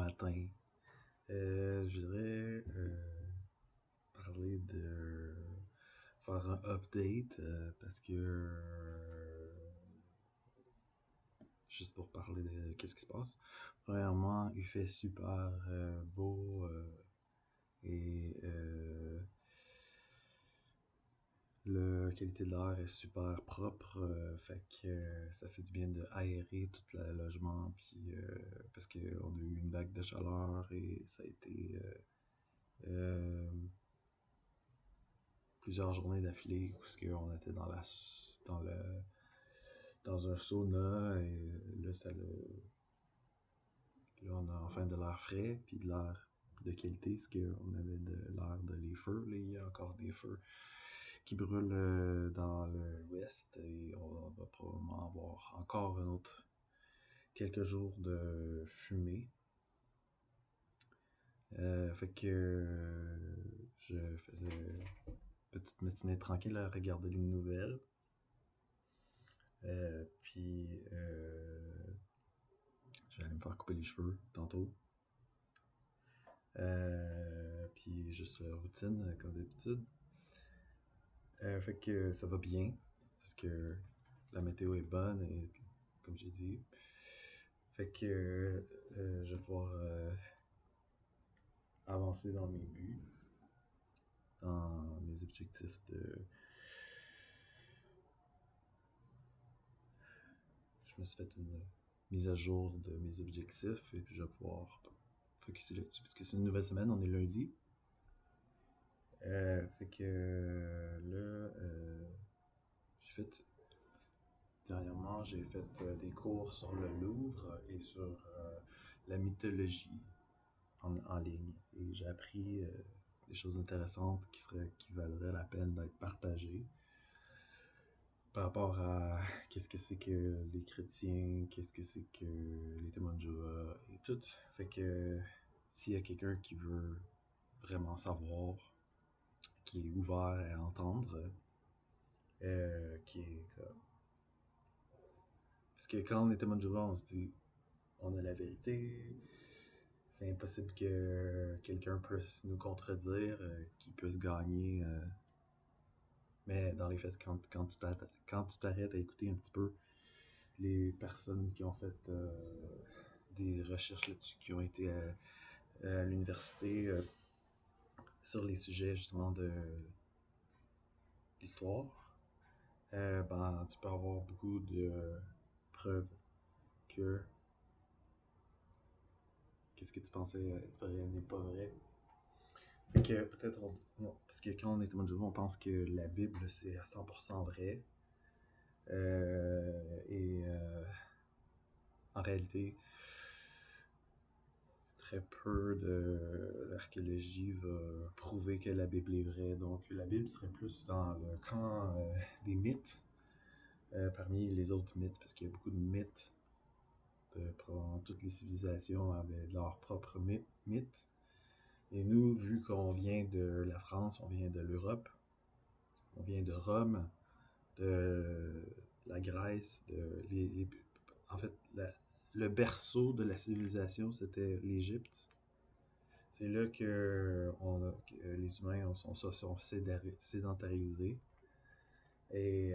matin. Je voudrais parler de faire un update parce que juste pour parler de qu'est-ce qui se passe. Premièrement, il fait super beau et la qualité de l'air est super propre, fait que ça fait du bien de aérer tout le logement, puis parce qu'on a eu une vague de chaleur et ça a été euh, plusieurs journées d'affilée où on était dans un sauna et là on a enfin de l'air frais puis de l'air de qualité, parce qu'on avait de l'air de les feux. Là, il y a encore des feux qui brûlent dans l'ouest et on va probablement avoir encore quelques jours de fumée. Fait que je faisais une petite matinée tranquille à regarder les nouvelles. Puis j'allais me faire couper les cheveux tantôt. Puis juste routine comme d'habitude. Fait que ça va bien parce que la météo est bonne et comme j'ai dit. Fait que je vais pouvoir avancer dans mes buts, dans mes objectifs de. Je me suis fait une mise à jour de mes objectifs et puis je vais pouvoir focuser là-dessus parce que c'est une nouvelle semaine, on est lundi. Fait que là, j'ai fait dernièrement, j'ai fait des cours sur le Louvre et sur la mythologie en ligne. Et j'ai appris des choses intéressantes qui valeraient la peine d'être partagées par rapport à qu'est-ce que c'est que les chrétiens, qu'est-ce que c'est que les témoins de Jéhovah et tout. Fait que s'il y a quelqu'un qui veut vraiment savoir, qui est ouvert à entendre, qui est comme. Parce que quand on est témoin de Jéhovah, on se dit, on a la vérité, c'est impossible que quelqu'un puisse nous contredire, qu'il puisse gagner. Mais dans les faits, quand tu t'arrêtes à écouter un petit peu les personnes qui ont fait des recherches là-dessus, qui ont été à l'université sur les sujets justement de l'histoire, ben, tu peux avoir beaucoup de preuves que qu'est-ce que tu pensais être vrai n'est pas vrai. Fait que peut-être non, parce que quand on est témoin de Jéhovah, on pense que la Bible c'est à 100% vrai. Et en réalité, très peu de l'archéologie va prouver que la Bible est vraie. Donc la Bible serait plus dans le camp des mythes parmi les autres mythes, parce qu'il y a beaucoup de mythes. Probablement toutes les civilisations avaient leurs propres mythes. Et nous, vu qu'on vient de la France, on vient de l'Europe, on vient de Rome, de la Grèce, en fait, le berceau de la civilisation, c'était l'Égypte. C'est là que les humains sont sédentarisés et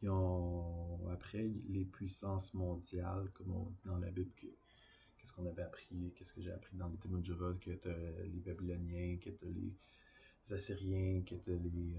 ils ont, après, les puissances mondiales, comme on dit dans la Bible, qu'est-ce qu'on avait appris, qu'est-ce que j'ai appris dans les témoins de Jéhovah, que t'as les Babyloniens, que t'as les Assyriens, que t'as les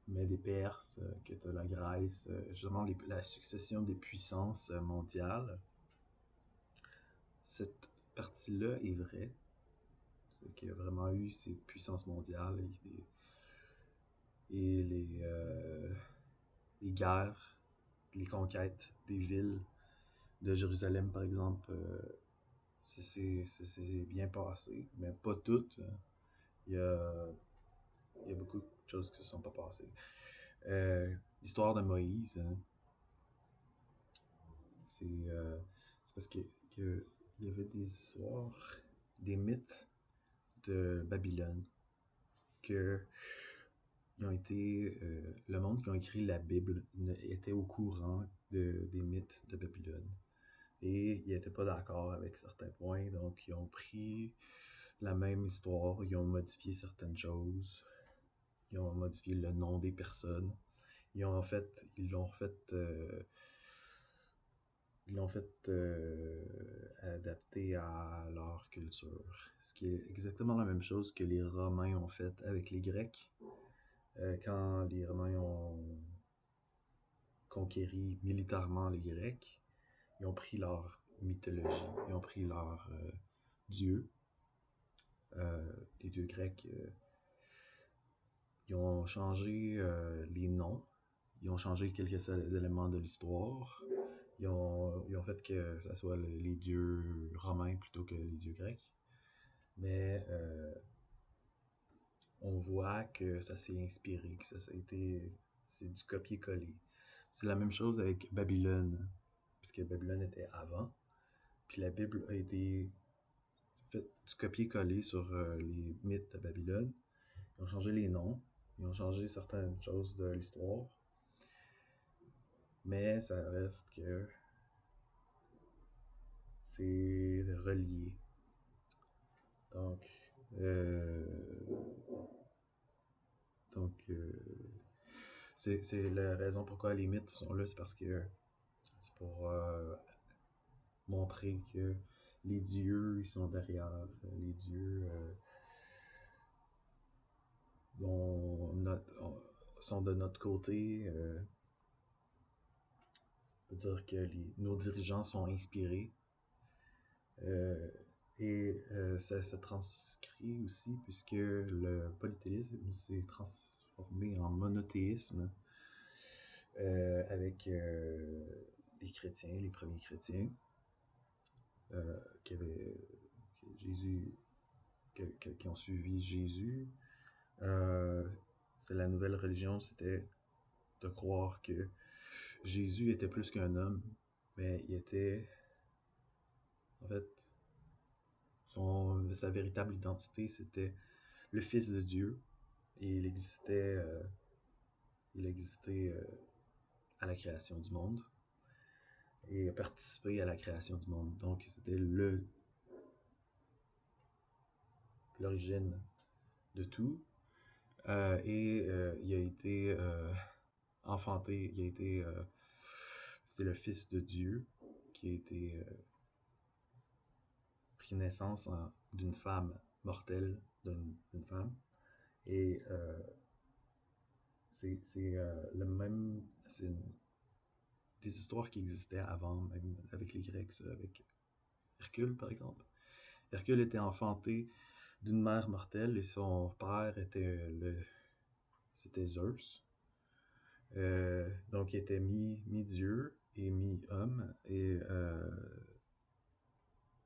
Mèdes et Perses, que t'as la Grèce, justement la succession des puissances mondiales. Cette partie-là est vraie. C'est qu'il y a vraiment eu ces puissances mondiales et les guerres, les conquêtes des villes de Jérusalem, par exemple. C'est bien passé, mais pas toutes. Il y a, il y a beaucoup de choses qui ne sont pas passées. L'histoire de Moïse, hein, c'est parce que il y avait des histoires, des mythes de Babylone que le monde qui a écrit la Bible était au courant des mythes de Babylone. et ils n'étaient pas d'accord avec certains points, donc ils ont pris la même histoire, ils ont modifié certaines choses, ils ont modifié le nom des personnes, ils l'ont fait adapter à leur culture, ce qui est exactement la même chose que les Romains ont fait avec les Grecs. Quand les Romains ont conquéri militairement les Grecs, ils ont pris leur mythologie, ils ont pris leur dieu, les dieux grecs, ils ont changé les noms, ils ont changé quelques éléments de l'histoire, ils ont fait que ça soit les dieux romains plutôt que les dieux grecs, mais on voit que ça s'est inspiré, que c'est du copier-coller. C'est la même chose avec Babylone, puisque Babylone était avant, puis la Bible a été fait du copier-coller sur les mythes de Babylone. Ils ont changé les noms, ils ont changé certaines choses de l'histoire, mais ça reste que c'est relié. Donc, euh, donc, c'est la raison pourquoi les mythes sont là, c'est parce que c'est pour montrer que les dieux, ils sont derrière, les dieux sont de notre côté. On peut dire que nos dirigeants sont inspirés. Et ça se transcrit aussi puisque le polythéisme s'est transformé en monothéisme avec les chrétiens, les premiers chrétiens, qui avaient Jésus, qui ont suivi Jésus. C'est la nouvelle religion, c'était de croire que Jésus était plus qu'un homme, mais il était, en fait, sa véritable identité, c'était le Fils de Dieu, et il existait à la création du monde, et a participé à la création du monde. Donc, c'était l'origine de tout. Et il a été enfanté, c'est le Fils de Dieu qui a été pris naissance d'une femme mortelle, d'une femme. Et c'est le même. C'est des histoires qui existaient avant, même avec les Grecs, avec Hercule, par exemple. Hercule était enfanté d'une mère mortelle et son père c'était Zeus. Donc il était mi-dieu et mi-homme. Et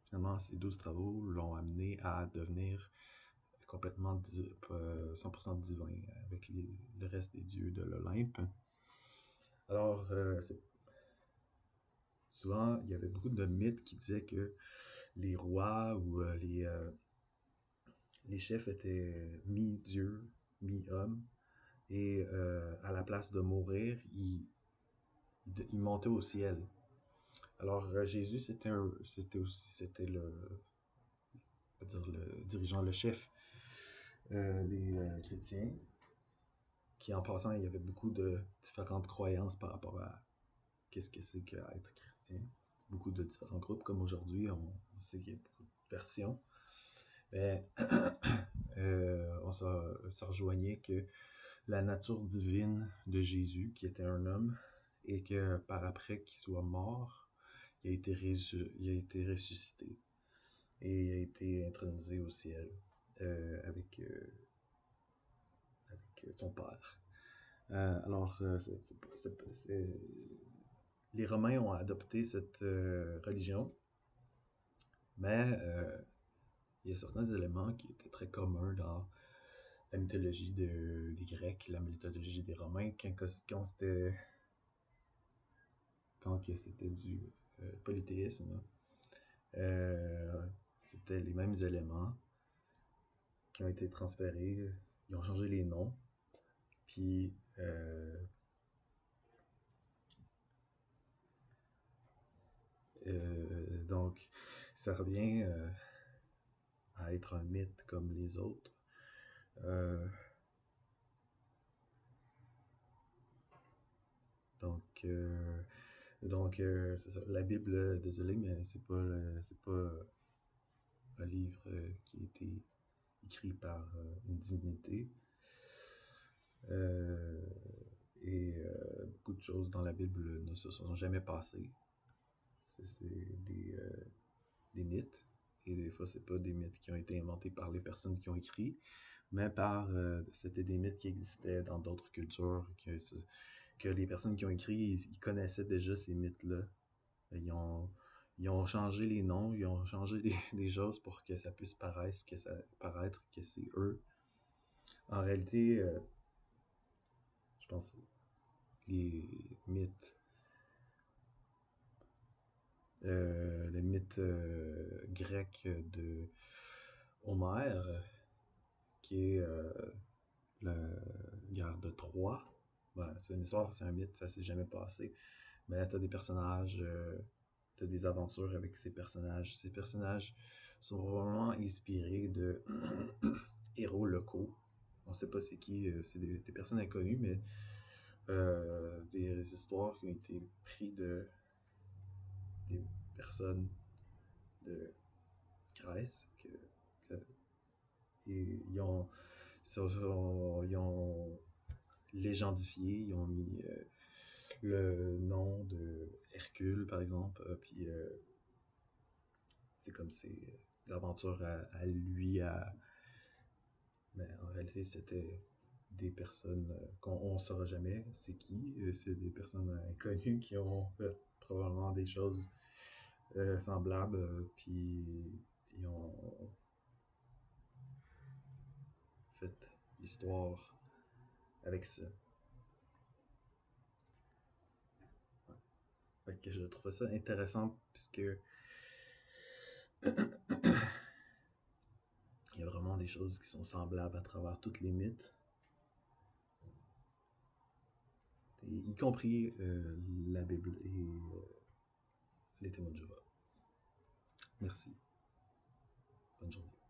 finalement, ces 12 travaux l'ont amené à devenir complètement 100% divin avec le reste des dieux de l'Olympe. Alors, souvent, il y avait beaucoup de mythes qui disaient que les rois ou les chefs étaient mi-dieu, mi-homme, et à la place de mourir, ils montaient au ciel. Alors, Jésus, c'était on va dire le dirigeant, le chef des chrétiens, qui en passant, il y avait beaucoup de différentes croyances par rapport à qu'est-ce que c'est qu'être chrétien. Beaucoup de différents groupes, comme aujourd'hui, on sait qu'il y a beaucoup de versions. Mais on se rejoignait que la nature divine de Jésus, qui était un homme, et que par après qu'il soit mort, il a été ressuscité et il a été intronisé au ciel avec son Père. Alors, les Romains ont adopté cette religion, mais il y a certains éléments qui étaient très communs dans la mythologie des Grecs, la mythologie des Romains, quand c'était du polythéisme. C'était les mêmes éléments qui ont été transférés. Ils ont changé les noms. Puis, Donc, ça revient à être un mythe comme les autres. Euh, donc, c'est ça. La Bible, désolé, mais c'est pas un livre qui a été écrit par une divinité. Euh, Beaucoup de choses dans la Bible ne se sont jamais passées. C'est des mythes. Et des fois, c'est pas des mythes qui ont été inventés par les personnes qui ont écrit, mais c'était des mythes qui existaient dans d'autres cultures, que les personnes qui ont écrit, ils connaissaient déjà ces mythes-là. Ils ont, ils ont changé les noms, ils ont changé des choses pour que ça puisse paraître que c'est eux. En réalité, je pense les mythes, le mythe grec de Homère, qui est la guerre de Troie. Ben, c'est une histoire, c'est un mythe, ça s'est jamais passé. Mais là, t'as des personnages, t'as des aventures avec ces personnages. Ces personnages sont vraiment inspirés de héros locaux. On sait pas c'est qui, c'est des personnes inconnues, mais des histoires qui ont été prises de des personnes de Grèce ils ont, ils ont légendifié, ils ont mis le nom de Hercule, par exemple, puis c'est comme c'est l'aventure à lui, mais en réalité, c'était des personnes qu'on ne saura jamais c'est qui. C'est des personnes inconnues qui ont fait probablement des choses semblables, puis ils ont fait l'histoire avec ça. Fait que je trouve ça intéressant puisque il y a vraiment des choses qui sont semblables à travers toutes les mythes, y compris la Bible et les témoins de Jéhovah. Merci. Bonne journée.